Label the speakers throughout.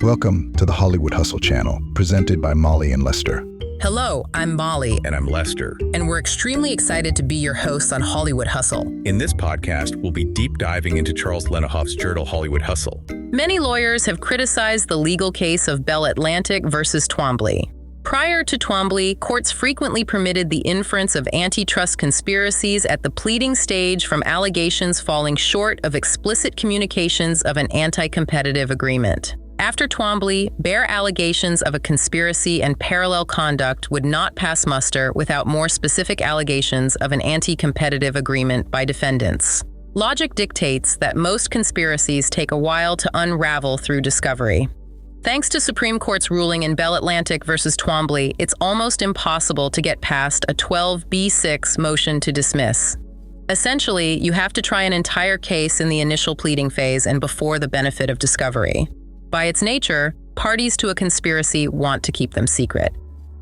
Speaker 1: Welcome to the Hollywood Hustle channel, presented by Molly and Lester.
Speaker 2: Hello, I'm Molly.
Speaker 3: And I'm Lester.
Speaker 2: And we're extremely excited to be your hosts on Hollywood Hustle.
Speaker 3: In this podcast, we'll be deep diving into Charles Lenhoff's journal, Hollywood Hustle.
Speaker 2: Many lawyers have criticized the legal case of Bell Atlantic versus Twombly. Prior to Twombly, courts frequently permitted the inference of antitrust conspiracies at the pleading stage from allegations falling short of explicit communications of an anti-competitive agreement. After Twombly, bare allegations of a conspiracy and parallel conduct would not pass muster without more specific allegations of an anti-competitive agreement by defendants. Logic dictates that most conspiracies take a while to unravel through discovery. Thanks to Supreme Court's ruling in Bell Atlantic versus Twombly, it's almost impossible to get past a 12b6 motion to dismiss. Essentially, you have to try an entire case in the initial pleading phase and before the benefit of discovery. By its nature, parties to a conspiracy want to keep them secret.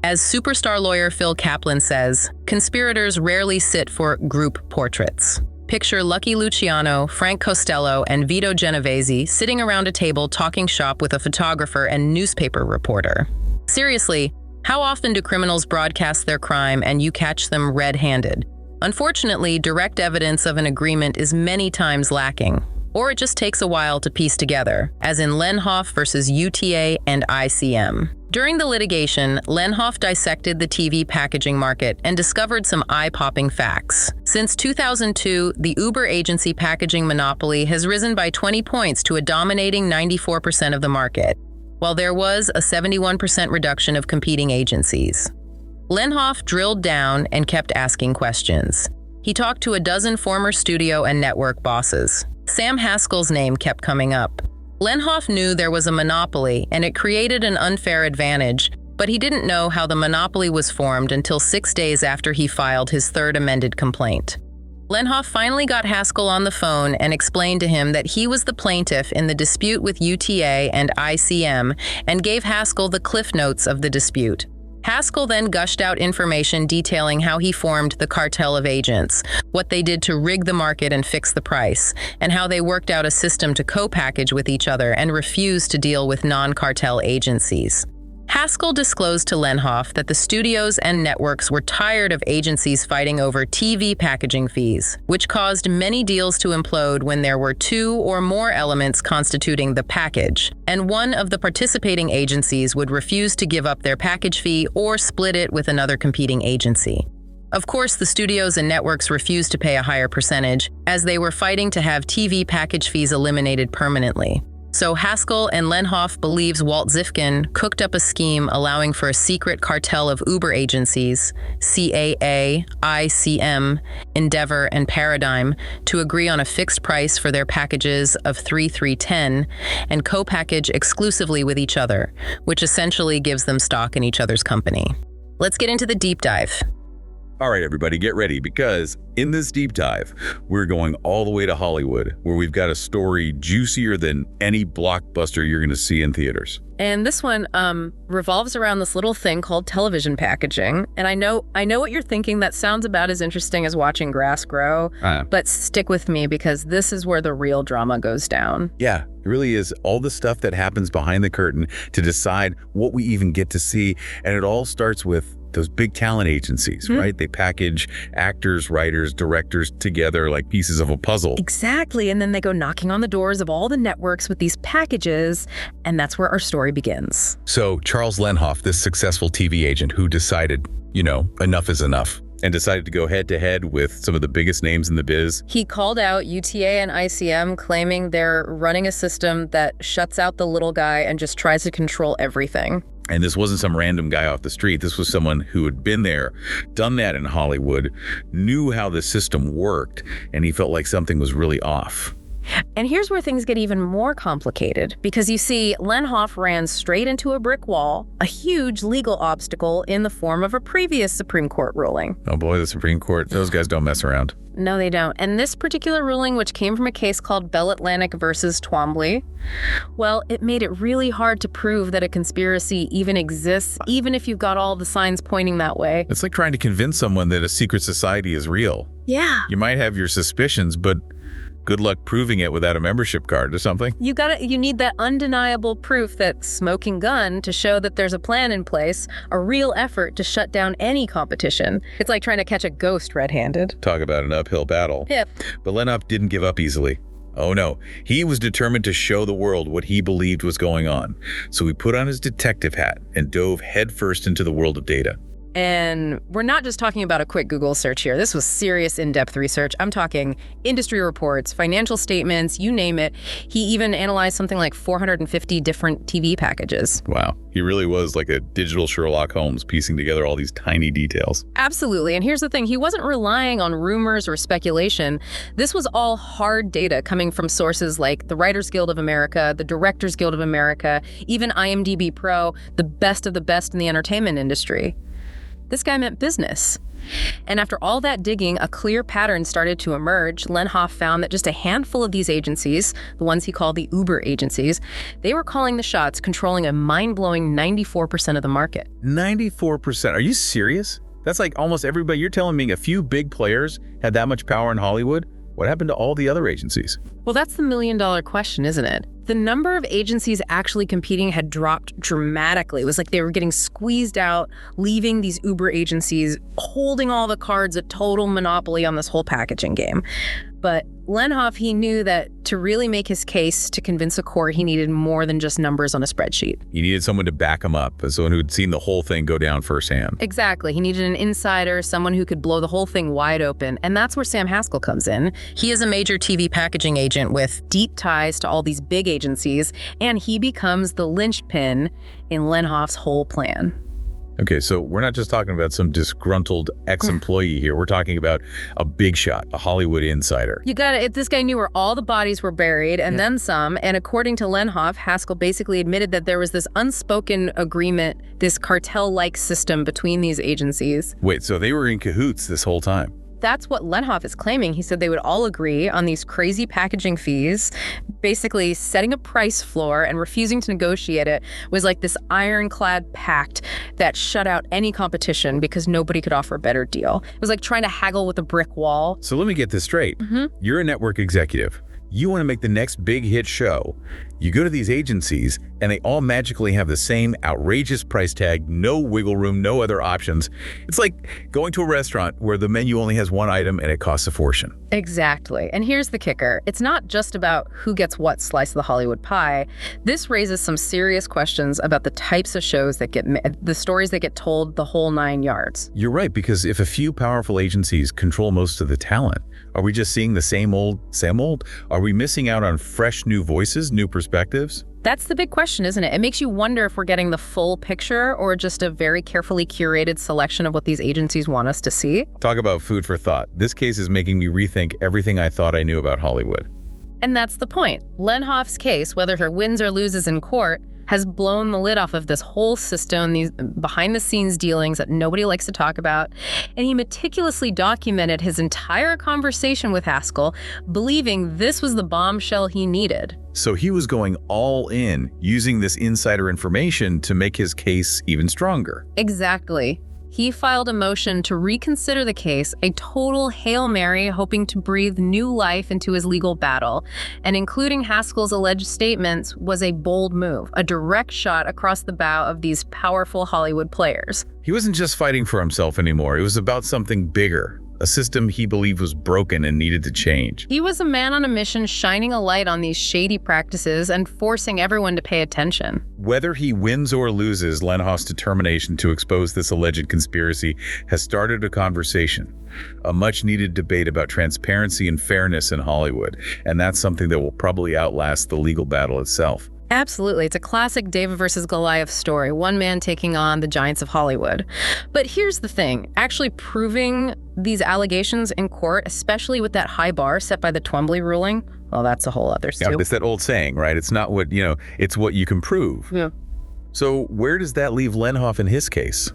Speaker 2: As superstar lawyer Phil Kaplan says, conspirators rarely sit for group portraits. Picture Lucky Luciano, Frank Costello, and Vito Genovese sitting around a table talking shop with a photographer and newspaper reporter. Seriously, how often do criminals broadcast their crime and you catch them red-handed? Unfortunately, direct evidence of an agreement is many times lacking, or it just takes a while to piece together, as in Lenhoff versus UTA and ICM. During the litigation, Lenhoff dissected the TV packaging market and discovered some eye-popping facts. Since 2002, the Uber agency packaging monopoly has risen by 20 points to a dominating 94% of the market, while there was a 71% reduction of competing agencies. Lenhoff drilled down and kept asking questions. He talked to a dozen former studio and network bosses. Sam Haskell's name kept coming up. Lenhoff knew there was a monopoly and it created an unfair advantage, but he didn't know how the monopoly was formed until 6 days after he filed his third amended complaint. Lenhoff finally got Haskell on the phone and explained to him that he was the plaintiff in the dispute with UTA and ICM and gave Haskell the cliff notes of the dispute. Haskell then gushed out information detailing how he formed the cartel of agents, what they did to rig the market and fix the price, and how they worked out a system to co-package with each other and refused to deal with non-cartel agencies. Haskell disclosed to Lenhoff that the studios and networks were tired of agencies fighting over TV packaging fees, which caused many deals to implode when there were two or more elements constituting the package, and one of the participating agencies would refuse to give up their package fee or split it with another competing agency. Of course, the studios and networks refused to pay a higher percentage, as they were fighting to have TV package fees eliminated permanently. So Haskell and Lenhoff believes Walt Zifkin cooked up a scheme allowing for a secret cartel of Uber agencies, CAA, ICM, Endeavor, and Paradigm, to agree on a fixed price for their packages of 3-3-10 and co-package exclusively with each other, which essentially gives them stock in each other's company. Let's get into the deep dive.
Speaker 3: All right, everybody, get ready, because in this deep dive, we're going all the way to Hollywood, where we've got a story juicier than any blockbuster you're going to see in theaters.
Speaker 4: And this one revolves around this little thing called television packaging. And I know what you're thinking. That sounds about as interesting as watching grass grow. But stick with me, because this is where the real drama goes down.
Speaker 3: Yeah, it really is all the stuff that happens behind the curtain to decide what we even get to see. And it all starts with those big talent agencies, right? They package actors, writers, directors together like pieces of a puzzle.
Speaker 4: Exactly. And then they go knocking on the doors of all the networks with these packages. And that's where our story begins.
Speaker 3: So Charles Lenhoff, this successful TV agent who decided, enough is enough, and decided to go head-to-head with some of the biggest names in the biz.
Speaker 4: He called out UTA and ICM, claiming they're running a system that shuts out the little guy and just tries to control everything.
Speaker 3: And this wasn't some random guy off the street. This was someone who had been there, done that in Hollywood, knew how the system worked, and he felt like something was really off.
Speaker 4: And here's where things get even more complicated, because you see, Lenhoff ran straight into a brick wall, a huge legal obstacle in the form of a previous Supreme Court ruling.
Speaker 3: Oh boy, the Supreme Court, those guys don't mess around.
Speaker 4: No, they don't. And this particular ruling, which came from a case called Bell Atlantic versus Twombly, well, it made it really hard to prove that a conspiracy even exists, even if you've got all the signs pointing that way.
Speaker 3: It's like trying to convince someone that a secret society is real.
Speaker 4: Yeah.
Speaker 3: You might have your suspicions, but good luck proving it without a membership card or something.
Speaker 4: You need that undeniable proof that smoking gun to show that there's a plan in place, a real effort to shut down any competition. It's like trying to catch a ghost red-handed.
Speaker 3: Talk about an uphill battle.
Speaker 4: Yep.
Speaker 3: But Lenhoff didn't give up easily. Oh no, he was determined to show the world what he believed was going on. So he put on his detective hat and dove headfirst into the world of data.
Speaker 4: And we're not just talking about a quick Google search here. This was serious in-depth research. I'm talking industry reports, financial statements, you name it. He even analyzed something like 450 different TV packages.
Speaker 3: Wow, he really was like a digital Sherlock Holmes, piecing together all these tiny details.
Speaker 4: Absolutely. And here's the thing. He wasn't relying on rumors or speculation. This was all hard data coming from sources like the Writers Guild of America, the Directors Guild of America, even IMDb Pro, the best of the best in the entertainment industry. This guy meant business. And after all that digging, a clear pattern started to emerge. Lenhoff found that just a handful of these agencies, the ones he called the Uber agencies, they were calling the shots, controlling a mind-blowing 94% of the market.
Speaker 3: 94%? Are you serious? That's like almost everybody. You're telling me a few big players had that much power in Hollywood? What happened to all the other agencies?
Speaker 4: Well, that's the million-dollar question, isn't it? The number of agencies actually competing had dropped dramatically. It was like they were getting squeezed out, leaving these Uber agencies holding all the cards, a total monopoly on this whole packaging game. But Lenhoff, he knew that to really make his case to convince a court, he needed more than just numbers on a spreadsheet.
Speaker 3: He needed someone to back him up, someone who'd seen the whole thing go down firsthand.
Speaker 4: Exactly. He needed an insider, someone who could blow the whole thing wide open. And that's where Sam Haskell comes in.
Speaker 2: He is a major TV packaging agent with
Speaker 4: Deep ties to all these big agencies, and he becomes the linchpin in Lenhoff's whole plan.
Speaker 3: Okay, so we're not just talking about some disgruntled ex-employee here. We're talking about a big shot, a Hollywood insider.
Speaker 4: You got it. This guy knew where all the bodies were buried and then some. And according to Lenhoff, Haskell basically admitted that there was this unspoken agreement, this cartel-like system between these agencies.
Speaker 3: Wait, so they were in cahoots this whole time?
Speaker 4: That's what Lenhoff is claiming. He said they would all agree on these crazy packaging fees, basically setting a price floor and refusing to negotiate it was like this ironclad pact that shut out any competition because nobody could offer a better deal. It was like trying to haggle with a brick wall.
Speaker 3: So let me get this straight. You're a network executive. You want to make the next big hit show. You go to these agencies and they all magically have the same outrageous price tag, no wiggle room, no other options. It's like going to a restaurant where the menu only has one item and it costs a fortune.
Speaker 4: Exactly. And here's the kicker. It's not just about who gets what slice of the Hollywood pie. This raises some serious questions about the types of shows that the stories that get told, the whole 9 yards.
Speaker 3: You're right, because if a few powerful agencies control most of the talent, are we just seeing the same old? Are we missing out on fresh new voices, new perspectives?
Speaker 4: That's the big question, isn't it? It makes you wonder if we're getting the full picture or just a very carefully curated selection of what these agencies want us to see.
Speaker 3: Talk about food for thought. This case is making me rethink everything I thought I knew about Hollywood.
Speaker 4: And that's the point. Lenhoff's case, whether he wins or loses in court, has blown the lid off of this whole system, these behind-the-scenes dealings that nobody likes to talk about. And he meticulously documented his entire conversation with Haskell, believing this was the bombshell he needed.
Speaker 3: So he was going all in, using this insider information to make his case even stronger.
Speaker 4: Exactly. He filed a motion to reconsider the case, a total Hail Mary, hoping to breathe new life into his legal battle. And including Haskell's alleged statements was a bold move, a direct shot across the bow of these powerful Hollywood players.
Speaker 3: He wasn't just fighting for himself anymore. It was about something bigger, a system he believed was broken and needed to change.
Speaker 4: He was a man on a mission, shining a light on these shady practices and forcing everyone to pay attention.
Speaker 3: Whether he wins or loses, Lenhoff's determination to expose this alleged conspiracy has started a conversation, a much-needed debate about transparency and fairness in Hollywood, and that's something that will probably outlast the legal battle itself.
Speaker 4: Absolutely. It's a classic David versus Goliath story, one man taking on the giants of Hollywood. But here's the thing, actually proving these allegations in court, especially with that high bar set by the Twombly ruling, well, that's a whole other story.
Speaker 3: Yeah, it's that old saying, right? It's not what, it's what you can prove.
Speaker 4: Yeah.
Speaker 3: So where does that leave Lenhoff in his case?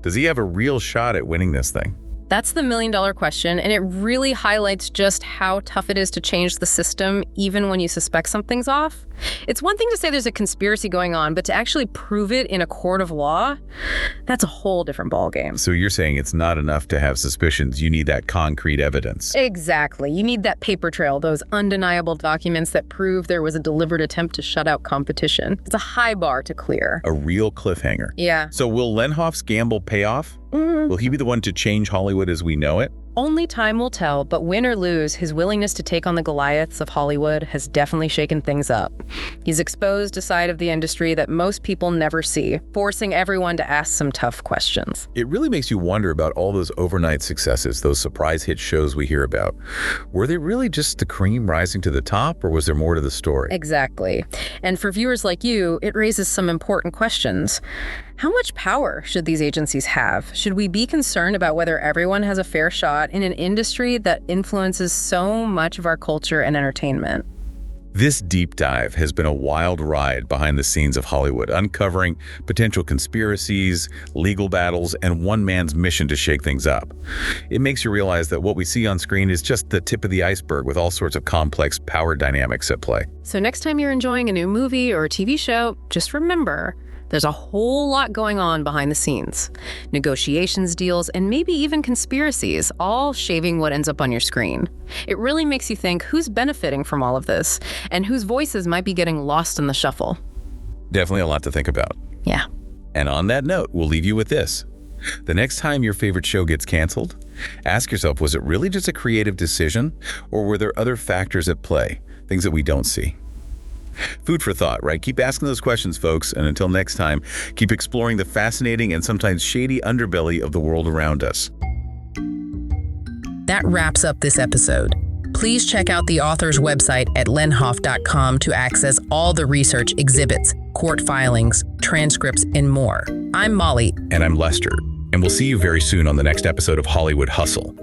Speaker 3: Does he have a real shot at winning this thing?
Speaker 4: That's the million-dollar question, and it really highlights just how tough it is to change the system even when you suspect something's off. It's one thing to say there's a conspiracy going on, but to actually prove it in a court of law, that's a whole different ballgame.
Speaker 3: So you're saying it's not enough to have suspicions, you need that concrete evidence.
Speaker 4: Exactly. You need that paper trail, those undeniable documents that prove there was a deliberate attempt to shut out competition. It's a high bar to clear.
Speaker 3: A real cliffhanger.
Speaker 4: Yeah.
Speaker 3: So will Lenhoff's gamble pay off? Will he be the one to change Hollywood as we know it?
Speaker 4: Only time will tell, but win or lose, his willingness to take on the Goliaths of Hollywood has definitely shaken things up. He's exposed a side of the industry that most people never see, forcing everyone to ask some tough questions.
Speaker 3: It really makes you wonder about all those overnight successes, those surprise hit shows we hear about. Were they really just the cream rising to the top, or was there more to the story?
Speaker 4: Exactly. And for viewers like you, it raises some important questions. How much power should these agencies have? Should we be concerned about whether everyone has a fair shot in an industry that influences so much of our culture and entertainment?
Speaker 3: This deep dive has been a wild ride behind the scenes of Hollywood, uncovering potential conspiracies, legal battles, and one man's mission to shake things up. It makes you realize that what we see on screen is just the tip of the iceberg with all sorts of complex power dynamics at play.
Speaker 4: So next time you're enjoying a new movie or a TV show, just remember, there's a whole lot going on behind the scenes. Negotiations, deals, and maybe even conspiracies, all shaving what ends up on your screen. It really makes you think who's benefiting from all of this and whose voices might be getting lost in the shuffle.
Speaker 3: Definitely a lot to think about.
Speaker 4: Yeah.
Speaker 3: And on that note, we'll leave you with this. The next time your favorite show gets canceled, ask yourself, was it really just a creative decision, or were there other factors at play, things that we don't see? Food for thought, right? Keep asking those questions, folks, and until next time, keep exploring the fascinating and sometimes shady underbelly of the world around us.
Speaker 2: That wraps up this episode. Please check out the author's website at lenhoff.com to access all the research, exhibits, court filings, transcripts, and more. I'm Molly.
Speaker 3: And I'm Lester. And we'll see you very soon on the next episode of Hollywood Hustle.